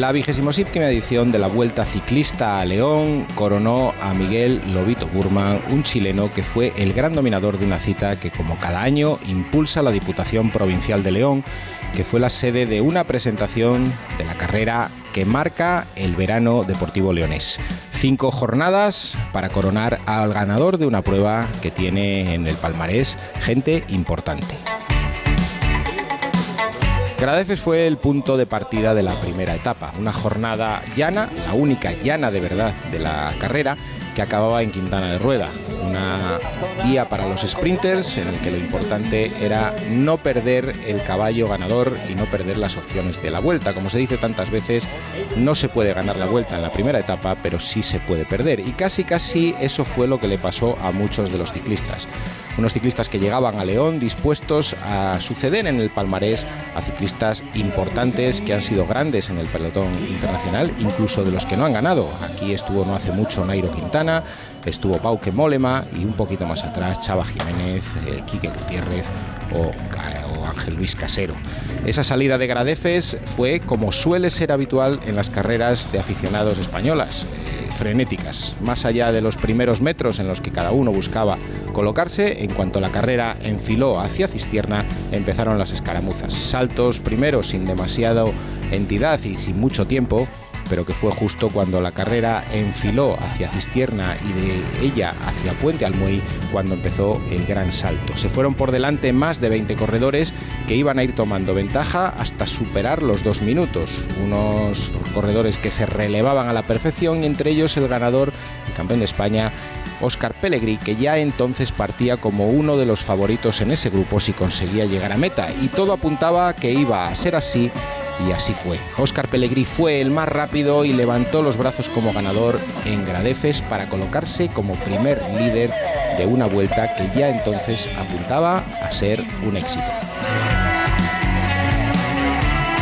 La 27ª edición de la Vuelta Ciclista a León coronó a Miguel Lobito Burman, un chileno que fue el gran dominador de una cita que, como cada año, impulsa la Diputación Provincial de León, que fue la sede de una presentación de la carrera que marca el verano deportivo leonés. 5 jornadas para coronar al ganador de una prueba que tiene en el palmarés gente importante. Gradefes fue el punto de partida de la primera etapa, una jornada llana, la única llana de verdad de la carrera, que acababa en Quintana de Rueda. Una guía para los sprinters en el que lo importante era no perder el caballo ganador y no perder las opciones de la vuelta. Como se dice tantas veces, no se puede ganar la vuelta en la primera etapa, pero sí se puede perder. Y casi eso fue lo que le pasó a muchos de los ciclistas. Unos ciclistas que llegaban a León dispuestos a suceder en el palmarés a ciclistas importantes que han sido grandes en el pelotón internacional, incluso de los que no han ganado. Aquí estuvo no hace mucho Nairo Quintana, estuvo Bauke Mollema y un poquito más atrás Chava Jiménez, Quique Gutiérrez o Ángel Luis Casero. Esa salida de Gradefes fue como suele ser habitual en las carreras de aficionados españolas, frenéticas, más allá de los primeros metros en los que cada uno buscaba colocarse. En cuanto la carrera enfiló hacia Cistierna, empezaron las escaramuzas, saltos primero sin demasiada entidad y sin mucho tiempo, pero que fue justo cuando la carrera enfiló hacia Cistierna y de ella hacia Puente Almuey cuando empezó el gran salto. Se fueron por delante más de 20 corredores que iban a ir tomando ventaja hasta superar los 2 minutos. Unos corredores que se relevaban a la perfección y entre ellos el ganador, el campeón de España, Óscar Pelegrí, que ya entonces partía como uno de los favoritos en ese grupo si conseguía llegar a meta, y todo apuntaba a que iba a ser así. Y así fue. Óscar Pelegrí fue el más rápido y levantó los brazos como ganador en Gradefes para colocarse como primer líder de una vuelta que ya entonces apuntaba a ser un éxito.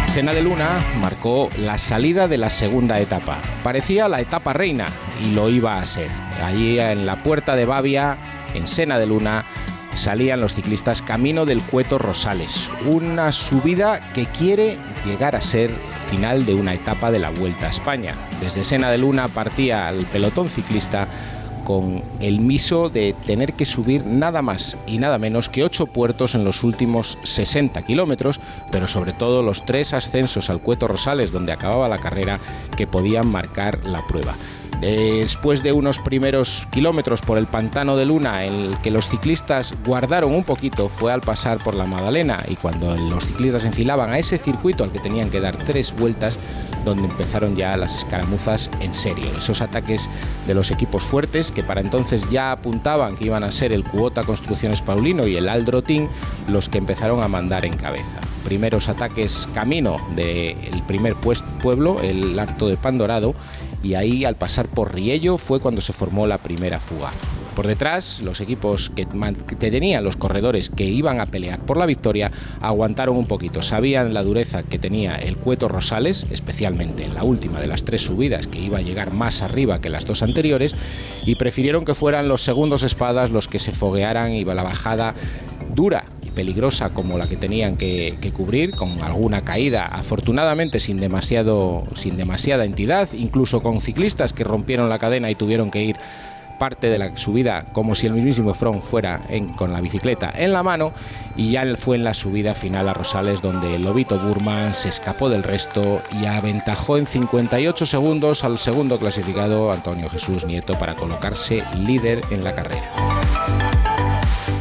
Sena de Luna marcó la salida de la segunda etapa. Parecía la etapa reina y lo iba a ser. Allí en la puerta de Bavia, en Sena de Luna, salían los ciclistas camino del Cueto Rosales, una subida que quiere llegar a ser final de una etapa de la Vuelta a España. Desde Sena de Luna partía el pelotón ciclista con el miso de tener que subir nada más y nada menos que 8 puertos en los últimos 60 kilómetros, pero sobre todo los 3 ascensos al Cueto Rosales, donde acababa la carrera, que podían marcar la prueba. Después de unos primeros kilómetros por el Pantano de Luna, en el que los ciclistas guardaron un poquito, fue al pasar por la Madalena, y cuando los ciclistas enfilaban a ese circuito al que tenían que dar 3 vueltas, donde empezaron ya las escaramuzas en serio. Esos ataques de los equipos fuertes, que para entonces ya apuntaban que iban a ser el Kubota Construcciones Paulino y el Aldro Team los que empezaron a mandar en cabeza. Primeros ataques camino del primer pueblo, el Acto de Pan Dorado, y ahí al pasar por Riello fue cuando se formó la primera fuga. Por detrás, los equipos que tenían los corredores que iban a pelear por la victoria aguantaron un poquito, sabían la dureza que tenía el Cueto Rosales, especialmente en la última de las 3 subidas, que iba a llegar más arriba que las 2 anteriores, y prefirieron que fueran los segundos espadas los que se foguearan y la bajada dura y peligrosa como la que tenían que cubrir, con alguna caída, afortunadamente sin demasiada entidad, incluso con ciclistas que rompieron la cadena y tuvieron que ir parte de la subida como si el mismísimo Froome fuera con la bicicleta en la mano, y ya fue en la subida final a Rosales donde el Lobito Burman se escapó del resto y aventajó en 58 segundos al segundo clasificado, Antonio Jesús Nieto, para colocarse líder en la carrera.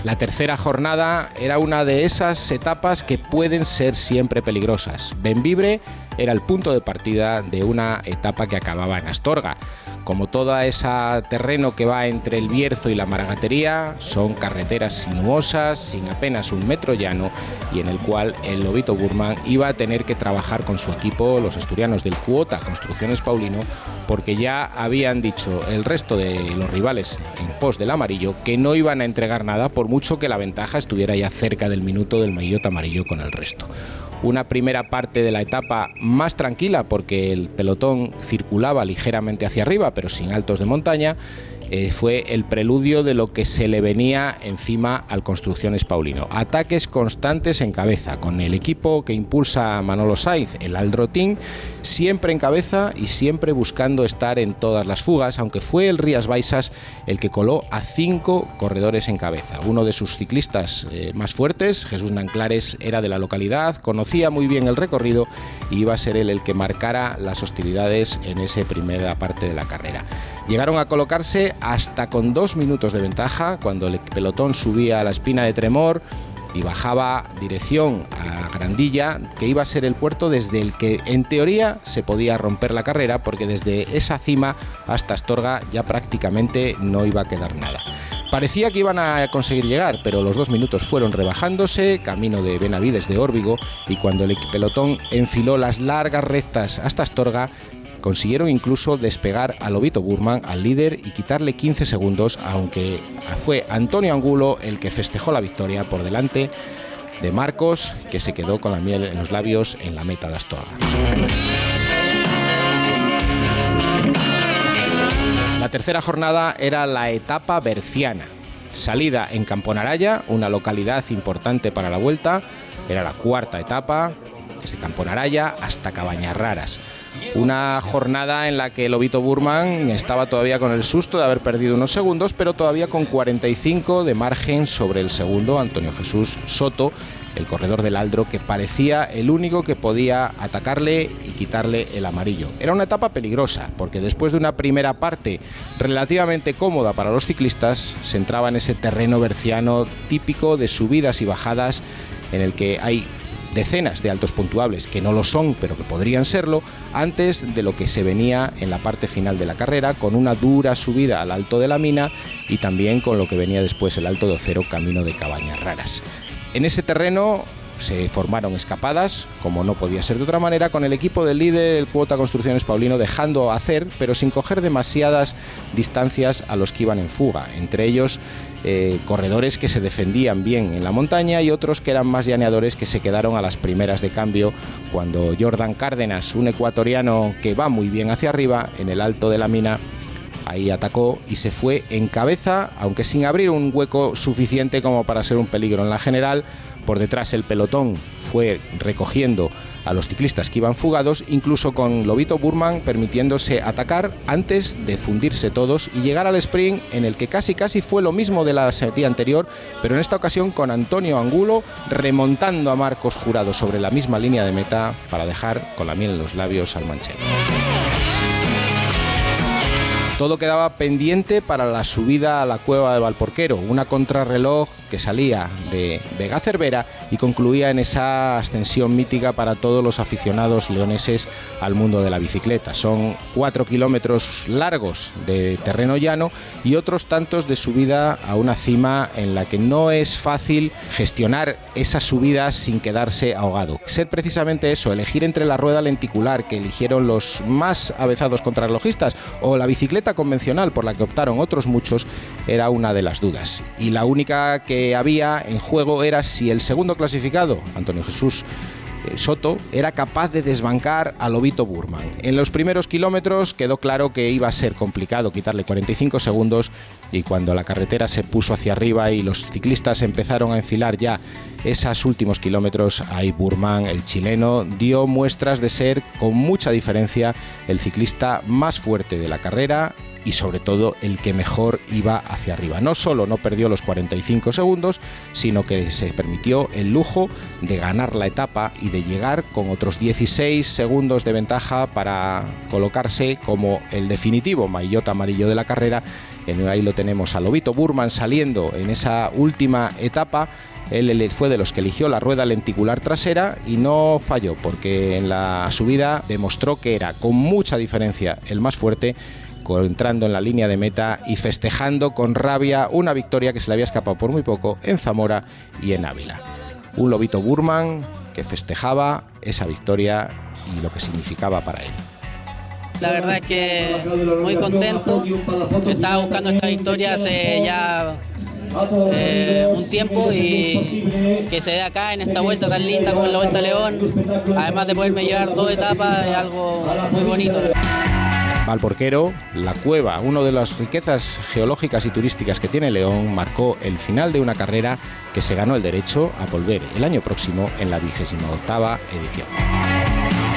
La tercera jornada era una de esas etapas que pueden ser siempre peligrosas. Bembibre era el punto de partida de una etapa que acababa en Astorga. Como todo ese terreno que va entre el Bierzo y la Maragatería, son carreteras sinuosas, sin apenas un metro llano, y en el cual el Lobito Burman iba a tener que trabajar con su equipo, los asturianos del Kubota Construcciones Paulino, porque ya habían dicho el resto de los rivales en pos del amarillo que no iban a entregar nada por mucho que la ventaja estuviera ya cerca del minuto del maillot amarillo con el resto. Una primera parte de la etapa más tranquila porque el pelotón circulaba ligeramente hacia arriba pero sin altos de montaña, fue el preludio de lo que se le venía encima al Construcciones Paulino. Ataques constantes en cabeza, con el equipo que impulsa a Manolo Saiz, el Aldro Team, siempre en cabeza y siempre buscando estar en todas las fugas, aunque fue el Rías Baixas el que coló a 5 corredores en cabeza. Uno de sus ciclistas más fuertes, Jesús Nanclares, era de la localidad, conocía muy bien el recorrido y iba a ser él el que marcara las hostilidades en esa primera parte de la carrera. Llegaron a colocarse hasta con 2 minutos de ventaja cuando el pelotón subía a la Espina de Tremor y bajaba dirección a Grandilla, que iba a ser el puerto desde el que en teoría se podía romper la carrera, porque desde esa cima hasta Astorga ya prácticamente no iba a quedar nada. Parecía que iban a conseguir llegar, pero los 2 minutos fueron rebajándose, camino de Benavides de Órbigo, y cuando el pelotón enfiló las largas rectas hasta Astorga, consiguieron incluso despegar a Lobito Burman, al líder, y quitarle 15 segundos, aunque fue Antonio Angulo el que festejó la victoria por delante de Marcos, que se quedó con la miel en los labios en la meta de Astorga. La tercera jornada era la etapa berciana. Salida en Camponaraya, una localidad importante para la Vuelta. Era la cuarta etapa, desde Camponaraya hasta Cabañarraras. Una jornada en la que Lobito Burman estaba todavía con el susto de haber perdido unos segundos, pero todavía con 45 de margen sobre el segundo, Antonio Jesús Soto, el corredor del Aldro, que parecía el único que podía atacarle y quitarle el amarillo. Era una etapa peligrosa, porque después de una primera parte relativamente cómoda para los ciclistas, se entraba en ese terreno berciano típico de subidas y bajadas, en el que hay decenas de altos puntuables que no lo son, pero que podrían serlo, antes de lo que se venía en la parte final de la carrera, con una dura subida al Alto de la Mina y también con lo que venía después el Alto de Ocero, camino de Cabañarraras. En ese terreno se formaron escapadas, como no podía ser de otra manera, con el equipo del líder, el Quota Construcciones Paulino, dejando hacer, pero sin coger demasiadas distancias a los que iban en fuga, entre ellos corredores que se defendían bien en la montaña y otros que eran más llaneadores, que se quedaron a las primeras de cambio cuando Jordan Cárdenas, un ecuatoriano que va muy bien hacia arriba en el Alto de la Mina, ahí atacó y se fue en cabeza, aunque sin abrir un hueco suficiente como para ser un peligro en la general. Por detrás el pelotón fue recogiendo a los ciclistas que iban fugados, incluso con Lobito Burman permitiéndose atacar antes de fundirse todos y llegar al sprint, en el que casi fue lo mismo de la serie anterior, pero en esta ocasión con Antonio Angulo remontando a Marcos Jurado sobre la misma línea de meta para dejar con la miel en los labios al manchego. Todo quedaba pendiente para la subida a la cueva de Valporquero, una contrarreloj que salía de Vega Cervera y concluía en esa ascensión mítica para todos los aficionados leoneses al mundo de la bicicleta. Son 4 kilómetros largos de terreno llano y otros tantos de subida a una cima en la que no es fácil gestionar esas subidas sin quedarse ahogado. Ser precisamente eso, elegir entre la rueda lenticular que eligieron los más avezados contrarrelojistas o la bicicleta convencional por la que optaron otros muchos, era una de las dudas. Y la única que había en juego era si el segundo clasificado, Antonio Jesús Soto, era capaz de desbancar a Lobito Burman. En los primeros kilómetros quedó claro que iba a ser complicado quitarle 45 segundos, y cuando la carretera se puso hacia arriba y los ciclistas empezaron a enfilar ya esos últimos kilómetros, ahí Burman, el chileno, dio muestras de ser con mucha diferencia el ciclista más fuerte de la carrera y sobre todo el que mejor iba hacia arriba. No solo no perdió los 45 segundos, sino que se permitió el lujo de ganar la etapa y de llegar con otros 16 segundos de ventaja para colocarse como el definitivo maillot amarillo de la carrera. Ahí lo tenemos a Lobito Burman saliendo en esa última etapa. Él fue de los que eligió la rueda lenticular trasera y no falló, porque en la subida demostró que era con mucha diferencia el más fuerte, entrando en la línea de meta y festejando con rabia una victoria que se le había escapado por muy poco en Zamora y en Ávila. Un Lobito Burman que festejaba esa victoria y lo que significaba para él. La verdad es que muy contento. Estaba buscando esta victoria hace ya un tiempo, y que se dé acá en esta vuelta tan linda como en la Vuelta a León, además de poderme llevar 2 etapas, es algo muy bonito. Valporquero, la cueva, una de las riquezas geológicas y turísticas que tiene León, marcó el final de una carrera que se ganó el derecho a volver el año próximo en la 28ª edición.